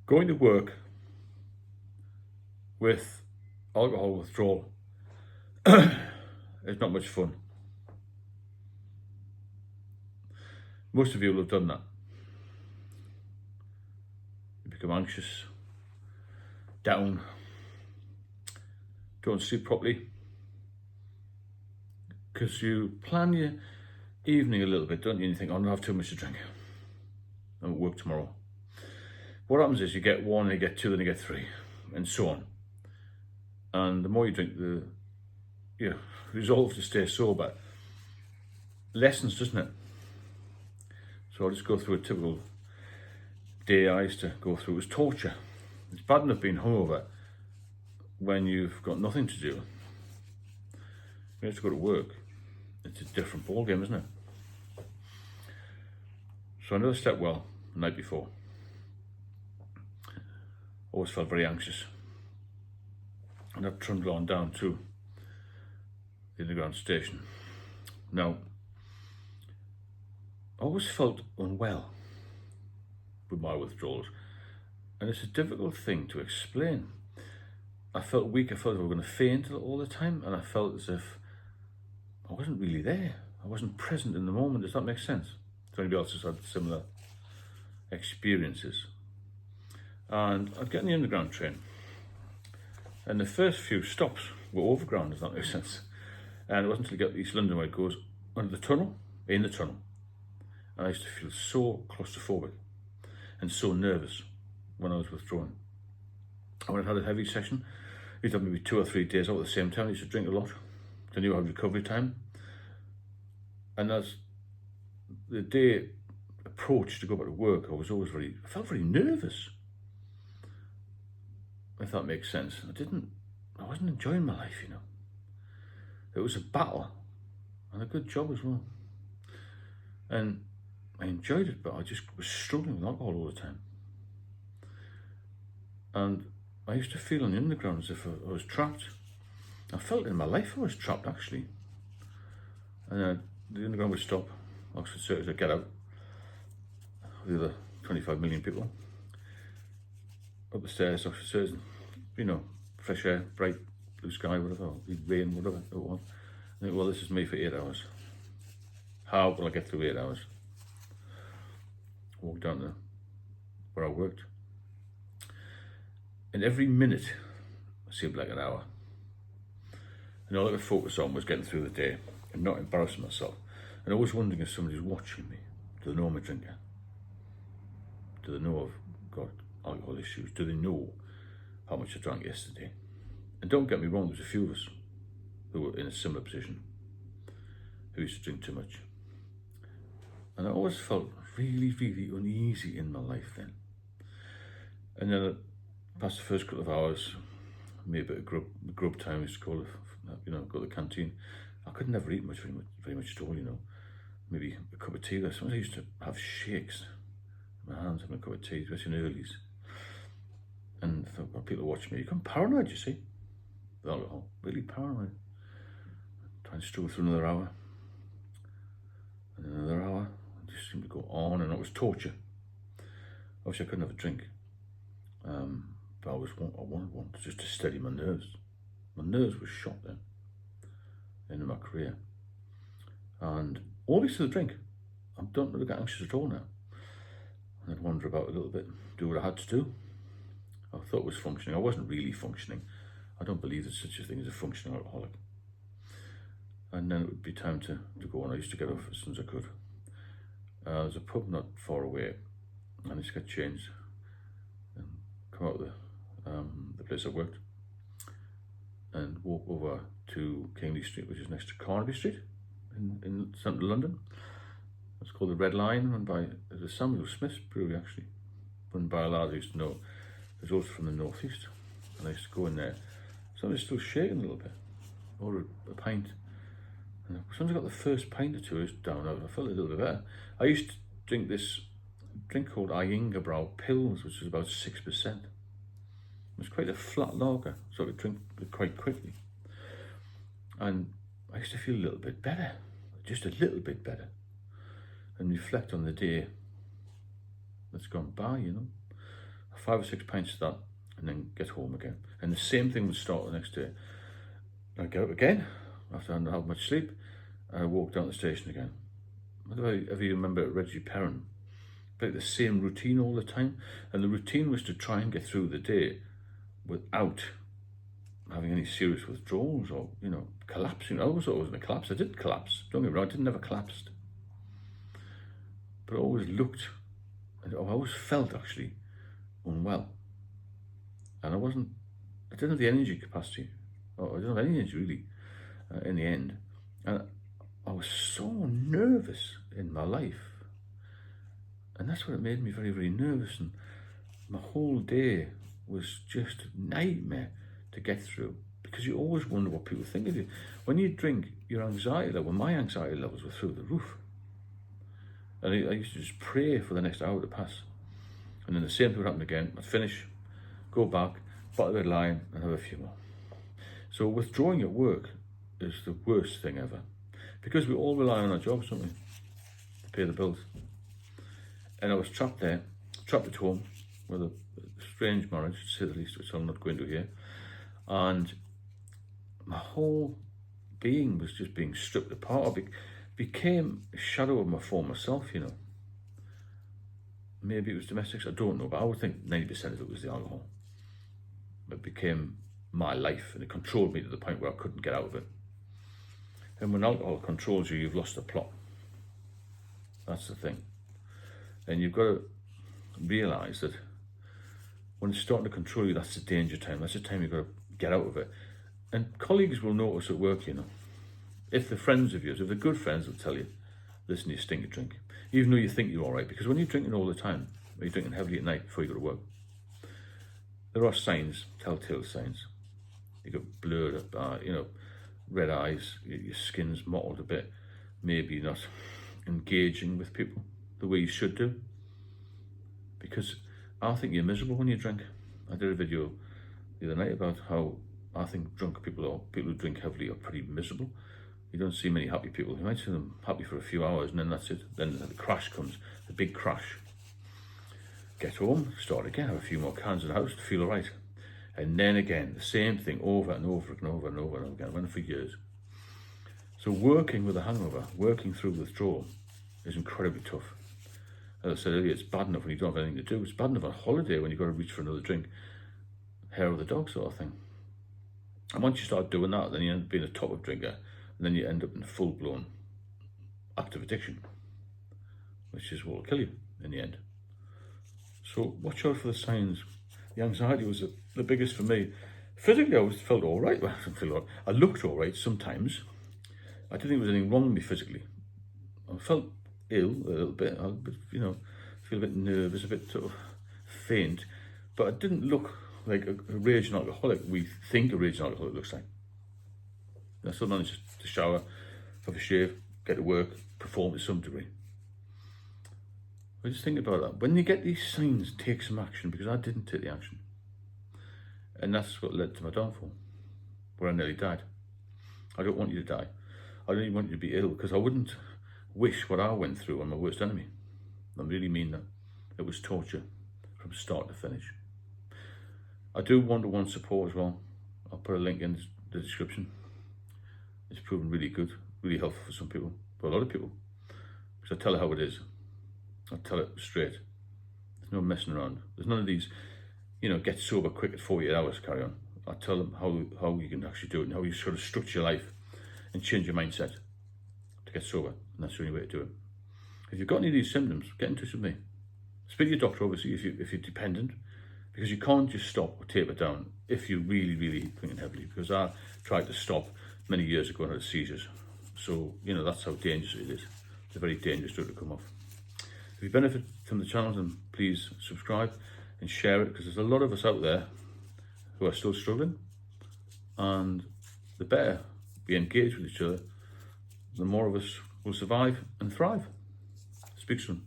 Going to work with alcohol withdrawal is not much fun. Most of you will have done that. You become anxious, down, don't sleep properly, because you plan your evening a little bit, don't you? And you think, I'm gonna have too much to drink. I'm at work tomorrow. What happens is you get one, you get two, then you get three, and so on. And the more you drink, the resolve to stay sober lessens, doesn't it? So I'll just go through a typical day I used to go through. It was torture. It's bad enough being hungover when you've got nothing to do. When you have to go to work, it's a different ballgame, isn't it? So I never slept well the night before. Always felt very anxious. And I trundled on down to the underground station. Now, I always felt unwell with my withdrawals, and it's a difficult thing to explain. I felt weak, I felt as if I was going to faint all the time, and I felt as if I wasn't really there. I wasn't present in the moment. Does that make sense? So anybody else has had similar experiences? And I'd get on the underground train, and the first few stops were overground, does that make sense? And it wasn't until you get to East London where it goes under the tunnel, in the tunnel. And I used to feel so claustrophobic and so nervous when I was withdrawing. And when I had a heavy session, I used to have maybe 2 or 3 days out at the same time. I used to drink a lot. I knew I had recovery time. And as the day approached to go back to work, I felt very nervous. If that makes sense. I wasn't enjoying my life, you know. It was a battle and a good job as well. And I enjoyed it, but I just was struggling with alcohol all the time. And I used to feel on the underground as if I was trapped. I felt in my life I was trapped, actually. And the underground would stop, Oxford Circus would get out, the other 25 million people. Up the stairs, Oxford Circus, you know, fresh air, bright blue sky, whatever, rain, whatever it was. I think, well, this is me for 8 hours. How will I get through 8 hours? Walk down to where I worked. And every minute seemed like an hour. And all I could focus on was getting through the day and not embarrassing myself. And always wondering if somebody's watching me. Do they know I'm a drinker? Do they know I've got alcohol issues? Do they know how much I drank yesterday? And don't get me wrong, there's a few of us who were in a similar position, who used to drink too much. And I always felt really, really uneasy in my life then. And then past the first couple of hours, maybe a bit of grub time, we used to call it, you know, go to the canteen. I could never eat very much at all, you know. Maybe a cup of tea. Sometimes I used to have shakes in my hands, having a cup of tea, especially in earlies. And I thought, well, people watch me. You become paranoid, you see, with alcohol. Really paranoid. Trying to struggle through another hour. And another hour. It just seemed to go on, and it was torture. Obviously, I couldn't have a drink. But I wanted one just to steady my nerves. My nerves were shot then, in my career. And all because of the drink. I don't really get anxious at all now. And I'd wander about a little bit, do what I had to do. I thought it was functioning. I wasn't really functioning. I don't believe there's such a thing as a functioning alcoholic. And then it would be time to go on. I used to get off as soon as I could. There's a pub not far away, and I just got changed and come out of the place I worked and walk over to Kingsley Street, which is next to Carnaby Street in central London. It's called the Red Line, run by the Samuel Smith's brewery, actually, run by a lad I used to know. There's also from the northeast, and I used to go in there. So I was still shaking a little bit, ordered a pint. And as soon as I got the first pint or two down, I felt a little bit better. I used to drink this drink called Brow Pills, which was about 6%. It was quite a flat lager, so I could drink it quite quickly. And I used to feel a little bit better, just a little bit better, and reflect on the day that's gone by, you know. I 5 or 6 pints of that, and then get home again. And the same thing would start the next day. I'd get up again after I hadn't had much sleep, and I walk down the station again. If you remember Reggie Perrin, like the same routine all the time, and the routine was to try and get through the day without having any serious withdrawals or, collapsing. I always thought I was going to collapse. I did collapse. Don't get me wrong, I never collapsed. But I always looked, and I always felt actually unwell. And I didn't have the energy capacity. I didn't have any energy really in the end. And I was so nervous in my life. And that's what made me very, very nervous. And my whole day was just a nightmare to get through, because you always wonder what people think of you. When you drink, your anxiety level, my anxiety levels were through the roof. And I used to just pray for the next hour to pass. And then the same thing would happen again. I'd finish, go back, bottle of red line, and have a few more. So withdrawing at work is the worst thing ever. Because we all rely on our jobs, don't we? To pay the bills. And I was trapped there, trapped at home, with a strange marriage, to say the least, which I'm not going to here. And my whole being was just being stripped apart. I became a shadow of my former self, Maybe it was domestics, I don't know, but I would think 90% of it was the alcohol. It became my life, and it controlled me to the point where I couldn't get out of it. And when alcohol controls you, you've lost the plot. That's the thing. And you've got to realise that when it's starting to control you, that's the danger time. That's the time you've got to get out of it. And colleagues will notice at work, If they're friends of yours, if they're good friends, they'll tell you, listen, you stink of drink. Even though you think you're all right. Because when you're drinking all the time, or you're drinking heavily at night before you go to work, there are signs, telltale signs. You got blurred up, red eyes, your skin's mottled a bit. Maybe you're not engaging with people the way you should do. Because I think you're miserable when you drink. I did a video the other night about how I think drunk people, or people who drink heavily, are pretty miserable. You don't see many happy people. You might see them happy for a few hours, and then that's it. Then the crash comes, the big crash. Get home, start again, have a few more cans in the house to feel all right. And then again, the same thing over and over and over and over and over again. I went for years. So working with a hangover, working through withdrawal, is incredibly tough. As I said earlier, it's bad enough when you don't have anything to do. It's bad enough on holiday when you've got to reach for another drink. Hair of the dog sort of thing. And once you start doing that, then you end up being a top-up drinker, and then you end up in full-blown active addiction, which is what will kill you in the end. So watch out for the signs. The anxiety was the biggest for me. Physically, I felt all right. Well, I didn't feel all right. I looked all right sometimes. I didn't think there was anything wrong with me physically. I felt ill a little bit. I feel a bit nervous, a bit sort of faint. But I didn't look like a raging alcoholic. We think a raging alcoholic looks like. I still managed to shower, have a shave, get to work, perform to some degree. I just think about that. When you get these signs, take some action, because I didn't take the action. And that's what led to my downfall, where I nearly died. I don't want you to die. I don't even want you to be ill, because I wouldn't wish what I went through on my worst enemy. I really mean that. It was torture from start to finish. I do one-to-one support as well. I'll put a link in the description. It's proven really good, really helpful for some people, for a lot of people. Because I tell it how it is. I tell it straight. There's no messing around. There's none of these, get sober quick at 48 hours carry on. I tell them how you can actually do it, and how you sort of structure your life and change your mindset to get sober. And that's the only way to do it. If you've got any of these symptoms, get in touch with me. Speak to your doctor, obviously, if you're dependent, because you can't just stop or taper down if you're really, really drinking heavily. Because I tried to stop many years ago and had seizures. So, that's how dangerous it is. It's a very dangerous drug to come off. If you benefit from the channel, then please subscribe and share it, because there's a lot of us out there who are still struggling. And the better we engage with each other, the more of us will survive and thrive. Speak soon.